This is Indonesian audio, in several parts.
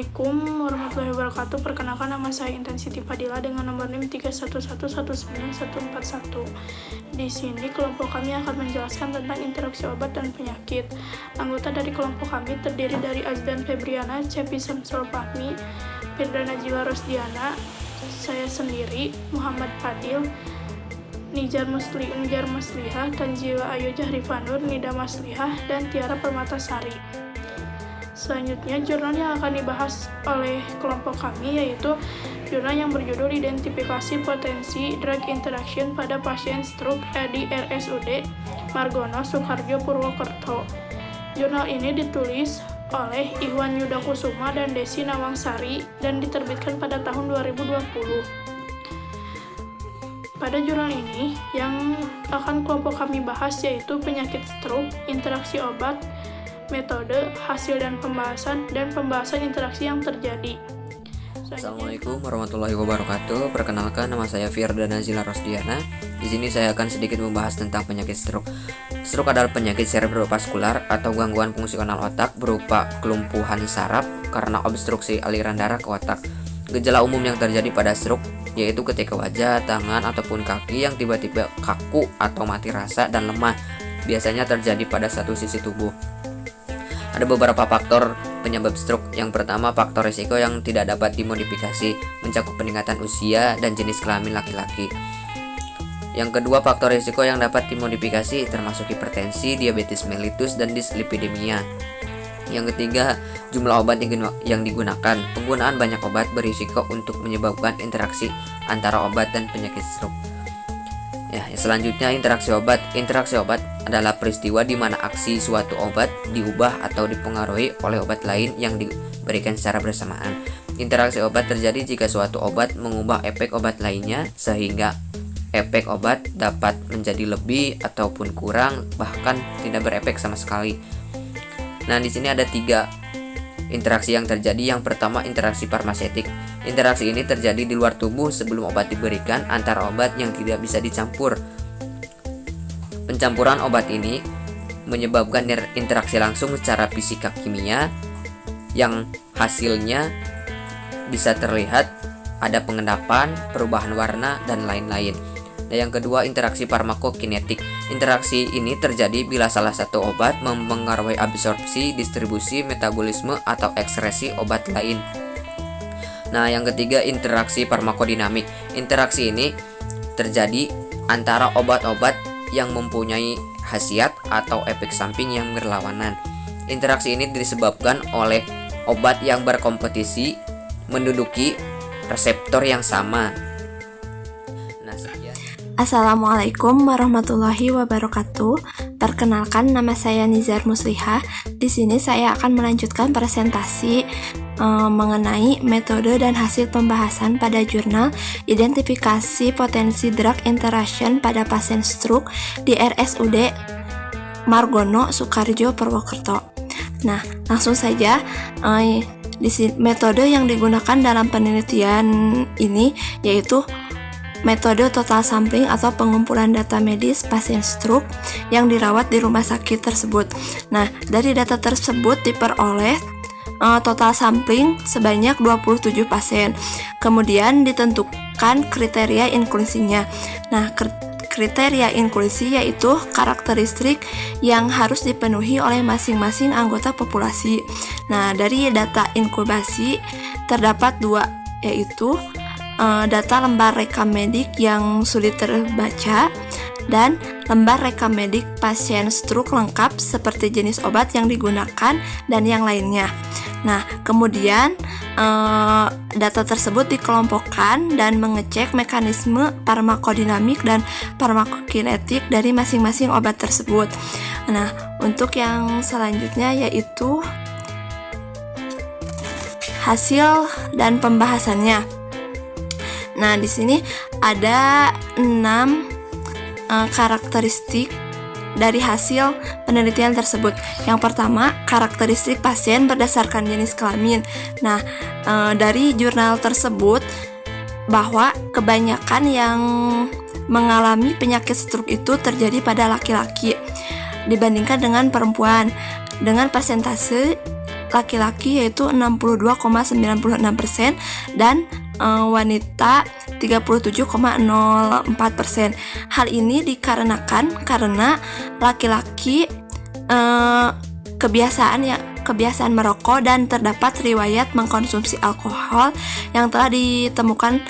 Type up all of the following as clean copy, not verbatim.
Assalamualaikum warahmatullahi wabarakatuh. Perkenalkan, nama saya Intan Siti Fadila dengan nomor NIM 311194141. Di sini kelompok kami akan menjelaskan tentang interaksi obat dan penyakit. Anggota dari kelompok kami terdiri dari Azdan Febriana, Cepi Samsul Fahmi, Firda Najila Rosdiana, saya sendiri, Muhammad Fadil, Nijar Maslihah, Tanjila Ayu Jahrifanur, Nida Maslihah, dan Tiara Permatasari. Selanjutnya, jurnal yang akan dibahas oleh kelompok kami yaitu jurnal yang berjudul Identifikasi Potensi Drug Interaction pada Pasien Stroke di RSUD Margono, Sukarjo, Purwokerto. Jurnal ini ditulis oleh Iwan Yudakusuma dan Desi Nawangsari dan diterbitkan pada tahun 2020. Pada jurnal ini, yang akan kelompok kami bahas yaitu penyakit stroke, interaksi obat, metode, hasil dan pembahasan interaksi yang terjadi. Assalamualaikum warahmatullahi wabarakatuh. Perkenalkan, nama saya Firda Najila Rosdiana. Di sini saya akan sedikit membahas tentang penyakit stroke. Stroke adalah penyakit cerebrovaskular atau gangguan fungsional otak berupa kelumpuhan saraf karena obstruksi aliran darah ke otak. Gejala umum yang terjadi pada stroke yaitu ketika wajah, tangan, ataupun kaki yang tiba-tiba kaku atau mati rasa dan lemah, biasanya terjadi pada satu sisi tubuh. Ada beberapa faktor penyebab stroke. Yang pertama, faktor risiko yang tidak dapat dimodifikasi, mencakup peningkatan usia dan jenis kelamin laki-laki. Yang kedua, faktor risiko yang dapat dimodifikasi termasuk hipertensi, diabetes mellitus, dan dislipidemia. Yang ketiga, jumlah obat yang digunakan. Penggunaan banyak obat berisiko untuk menyebabkan interaksi antara obat dan penyakit stroke. Selanjutnya, interaksi obat. Interaksi obat adalah peristiwa di mana aksi suatu obat diubah atau dipengaruhi oleh obat lain yang diberikan secara bersamaan. Interaksi obat terjadi jika suatu obat mengubah efek obat lainnya sehingga efek obat dapat menjadi lebih ataupun kurang, bahkan tidak berefek sama sekali. Nah, di sini ada 3 interaksi yang terjadi. Yang pertama, interaksi farmasetik. Interaksi ini terjadi di luar tubuh sebelum obat diberikan antara obat yang tidak bisa dicampur. Pencampuran obat ini menyebabkan interaksi langsung secara fisika kimia yang hasilnya bisa terlihat ada pengendapan, perubahan warna, dan lain-lain. Nah, yang kedua, interaksi farmakokinetik. Interaksi ini terjadi bila salah satu obat mempengaruhi absorpsi, distribusi, metabolisme, atau ekskresi obat lain. Nah, yang ketiga, interaksi farmakodinamik. Interaksi ini terjadi antara obat-obat yang mempunyai khasiat atau efek samping yang berlawanan. Interaksi ini disebabkan oleh obat yang berkompetisi menduduki reseptor yang sama. Nah, sekian. Assalamualaikum warahmatullahi wabarakatuh. Perkenalkan, nama saya Nijar Maslihah. Di sini saya akan melanjutkan presentasi mengenai metode dan hasil pembahasan pada jurnal Identifikasi Potensi Drug Interaction pada Pasien Stroke di RSUD Margono, Sukarjo, Purwokerto. Nah, langsung saja. Metode yang digunakan dalam penelitian ini yaitu metode total sampling atau pengumpulan data medis pasien stroke yang dirawat di rumah sakit tersebut. Nah, dari data tersebut diperoleh total sampling sebanyak 27 pasien. Kemudian ditentukan kriteria inklusinya. Nah, kriteria inklusi yaitu karakteristik yang harus dipenuhi oleh masing-masing anggota populasi. Nah, dari data inkubasi terdapat 2, yaitu data lembar rekam medik yang sulit terbaca dan lembar rekam medik pasien stroke lengkap seperti jenis obat yang digunakan dan yang lainnya. Nah, kemudian data tersebut dikelompokkan dan mengecek mekanisme farmakodinamik dan farmakokinetik dari masing-masing obat tersebut. Nah, untuk yang selanjutnya yaitu hasil dan pembahasannya. Nah, di sini ada 6 karakteristik dari hasil penelitian tersebut. Yang pertama, karakteristik pasien berdasarkan jenis kelamin. Nah, dari jurnal tersebut bahwa kebanyakan yang mengalami penyakit stroke itu terjadi pada laki-laki dibandingkan dengan perempuan, dengan persentase laki-laki yaitu 62,96% dan wanita 37,04%. Hal ini dikarenakan karena laki-laki kebiasaan merokok dan terdapat riwayat mengkonsumsi alkohol yang telah ditemukan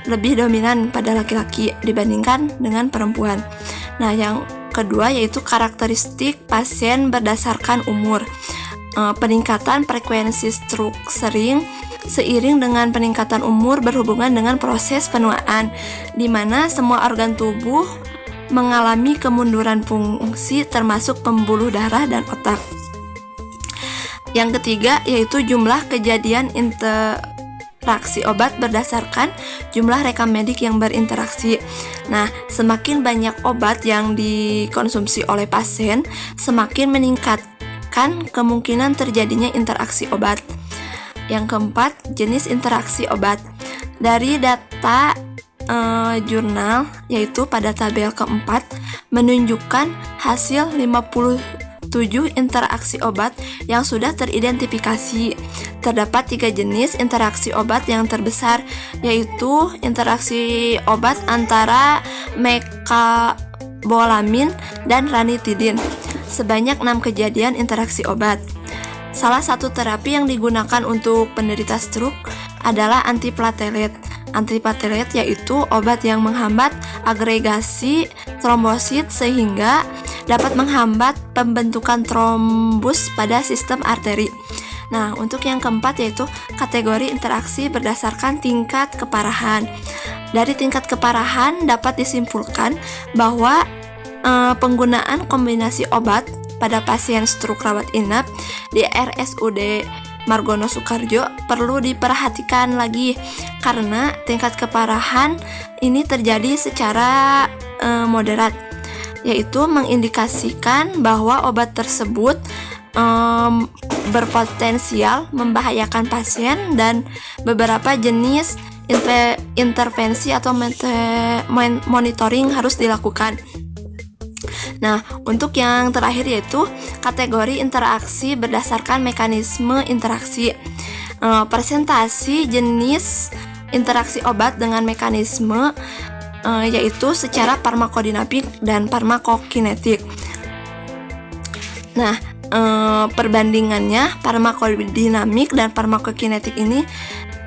lebih dominan pada laki-laki dibandingkan dengan perempuan. Nah, yang kedua yaitu karakteristik pasien berdasarkan umur. Peningkatan frekuensi stroke sering seiring dengan peningkatan umur berhubungan dengan proses penuaan, di mana semua organ tubuh mengalami kemunduran fungsi termasuk pembuluh darah dan otak. Yang ketiga yaitu jumlah kejadian interaksi obat berdasarkan jumlah rekam medik yang berinteraksi. Nah, semakin banyak obat yang dikonsumsi oleh pasien, semakin meningkatkan kemungkinan terjadinya interaksi obat. Yang keempat, jenis interaksi obat. Dari data jurnal, yaitu pada tabel keempat, menunjukkan hasil 57 interaksi obat yang sudah teridentifikasi. Terdapat 3 jenis interaksi obat yang terbesar, yaitu interaksi obat antara mekabolamin dan ranitidin. Sebanyak 6 kejadian interaksi obat. Salah satu terapi yang digunakan untuk penderita stroke adalah antiplatelet. Antiplatelet yaitu obat yang menghambat agregasi trombosit sehingga dapat menghambat pembentukan trombus pada sistem arteri. Nah, untuk yang keempat yaitu kategori interaksi berdasarkan tingkat keparahan. Dari tingkat keparahan dapat disimpulkan bahwa penggunaan kombinasi obat pada pasien stroke rawat inap di RSUD Margono Soekarjo perlu diperhatikan lagi karena tingkat keparahan ini terjadi secara moderat, yaitu mengindikasikan bahwa obat tersebut berpotensial membahayakan pasien dan beberapa jenis intervensi atau monitoring harus dilakukan. Nah, untuk yang terakhir yaitu kategori interaksi berdasarkan mekanisme interaksi. Presentasi jenis interaksi obat dengan mekanisme yaitu secara farmakodinamik dan farmakokinetik. Nah, perbandingannya farmakodinamik dan farmakokinetik ini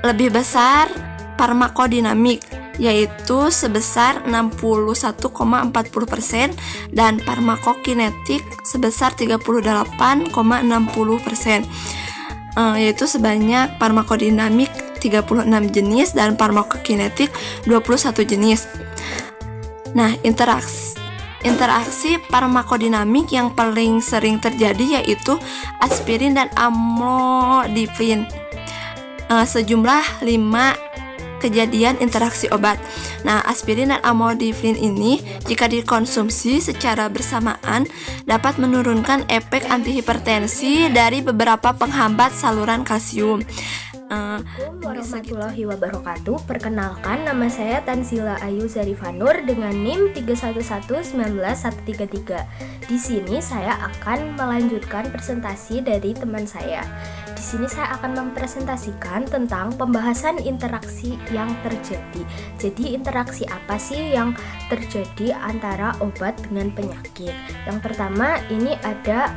lebih besar farmakodinamik, yaitu sebesar 61,40% dan farmakokinetik sebesar 38,60%, yaitu sebanyak farmakodinamik 36 jenis dan farmakokinetik 21 jenis. Nah, interaksi farmakodinamik yang paling sering terjadi yaitu aspirin dan amlodipin, sejumlah 5 kejadian interaksi obat. Nah, aspirin dan amlodipin ini jika dikonsumsi secara bersamaan dapat menurunkan efek antihipertensi dari beberapa penghambat saluran kalsium. Warahmatullahi wabarakatuh. Perkenalkan, nama saya Tanzila Ayu Zarifanur dengan NIM 3119133. Di sini saya akan melanjutkan presentasi dari teman saya. Di sini saya akan mempresentasikan tentang pembahasan interaksi yang terjadi. Jadi interaksi apa sih yang terjadi antara obat dengan penyakit? Yang pertama ini ada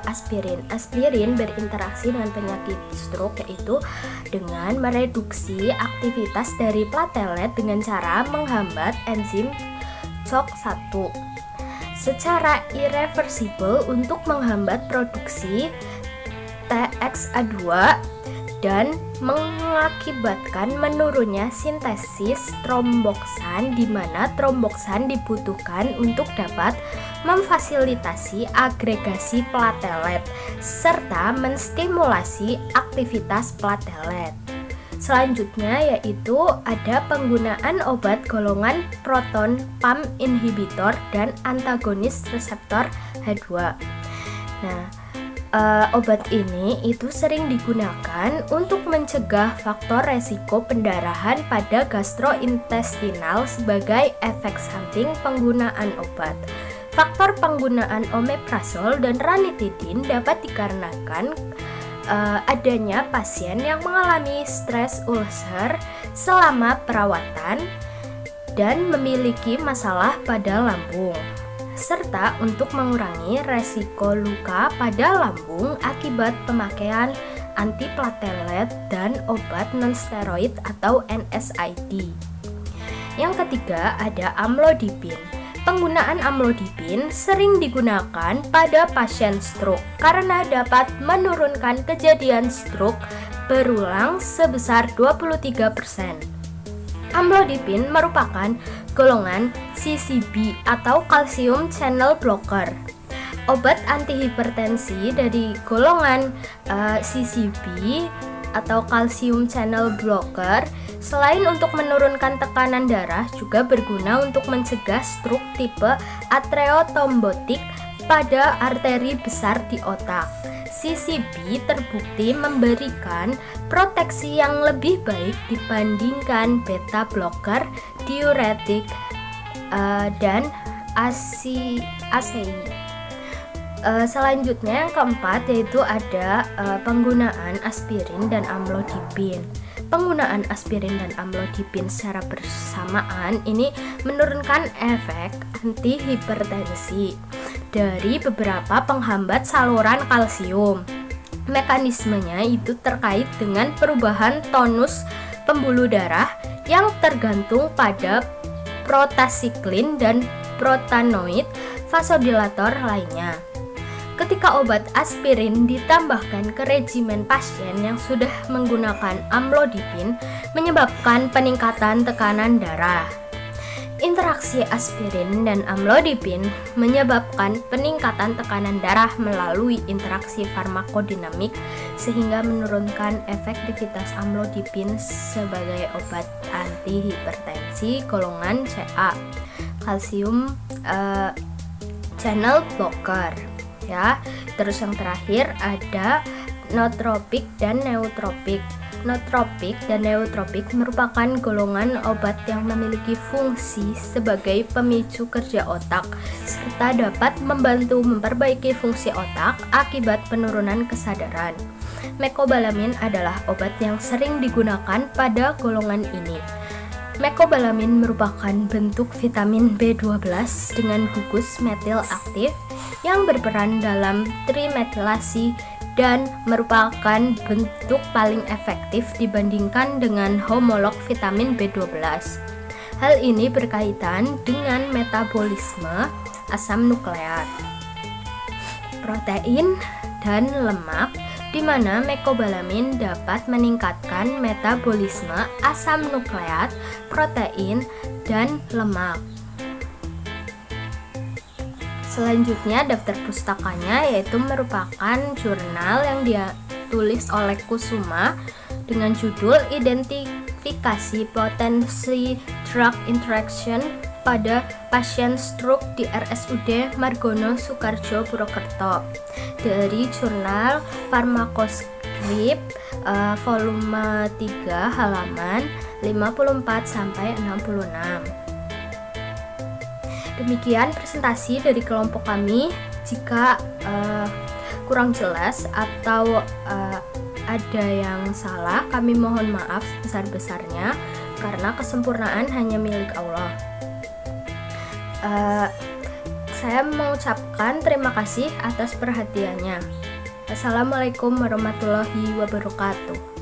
aspirin. Aspirin berinteraksi dengan penyakit stroke yaitu dengan mereduksi aktivitas dari platelet dengan cara menghambat enzim COX-1 secara irreversibel untuk menghambat produksi TXA2 dan mengakibatkan menurunnya sintesis tromboksan, di mana tromboksan dibutuhkan untuk dapat memfasilitasi agregasi platelet serta menstimulasi aktivitas platelet. Selanjutnya yaitu ada penggunaan obat golongan proton pump inhibitor dan antagonis reseptor H2. Nah, obat ini itu sering digunakan untuk mencegah faktor resiko pendarahan pada gastrointestinal sebagai efek samping penggunaan obat. Faktor penggunaan omeprazol dan ranitidin dapat dikarenakan adanya pasien yang mengalami stres ulcer selama perawatan dan memiliki masalah pada lambung, serta untuk mengurangi resiko luka pada lambung akibat pemakaian antiplatelet dan obat nonsteroid atau NSAID. Yang ketiga ada amlodipin. Penggunaan amlodipin sering digunakan pada pasien stroke karena dapat menurunkan kejadian stroke berulang sebesar 23%. Amlodipin merupakan golongan CCB atau calcium channel blocker. Obat antihipertensi dari golongan CCB atau calcium channel blocker selain untuk menurunkan tekanan darah juga berguna untuk mencegah stroke tipe atriotrombotik pada arteri besar di otak. CCB terbukti memberikan proteksi yang lebih baik dibandingkan beta blocker, diuretik, dan ACI. Selanjutnya yang keempat yaitu ada penggunaan aspirin dan amlodipin. Penggunaan aspirin dan amlodipin secara bersamaan ini menurunkan efek antihipertensi dari beberapa penghambat saluran kalsium. Mekanismenya itu terkait dengan perubahan tonus pembuluh darah yang tergantung pada protasiklin dan protanoid vasodilator lainnya. Ketika obat aspirin ditambahkan ke regimen pasien yang sudah menggunakan amlodipin, menyebabkan peningkatan tekanan darah. Interaksi aspirin dan amlodipin menyebabkan peningkatan tekanan darah melalui interaksi farmakodinamik sehingga menurunkan efektivitas amlodipin sebagai obat antihipertensi golongan CA, calcium channel blocker. Ya, terus yang terakhir ada nootropik dan neutropik. Nootropik dan neutropik merupakan golongan obat yang memiliki fungsi sebagai pemicu kerja otak serta dapat membantu memperbaiki fungsi otak akibat penurunan kesadaran. Mecobalamin adalah obat yang sering digunakan pada golongan ini. Mecobalamin merupakan bentuk vitamin B12 dengan gugus metil aktif yang berperan dalam trimetilasi dan merupakan bentuk paling efektif dibandingkan dengan homolog vitamin B12. Hal ini berkaitan dengan metabolisme asam nukleat, protein, dan lemak, di mana mecobalamin dapat meningkatkan metabolisme asam nukleat, protein, dan lemak. Selanjutnya daftar pustakanya yaitu merupakan jurnal yang ditulis oleh Kusuma dengan judul Identifikasi Potensi Drug Interaction pada Pasien Stroke di RSUD Margono Soekarjo Purwokerto dari jurnal Pharmacoscript volume 3 halaman 54-66. Demikian presentasi dari kelompok kami. Jika kurang jelas atau ada yang salah, kami mohon maaf sebesar-besarnya karena kesempurnaan hanya milik Allah. Saya mengucapkan terima kasih atas perhatiannya. Assalamualaikum warahmatullahi wabarakatuh.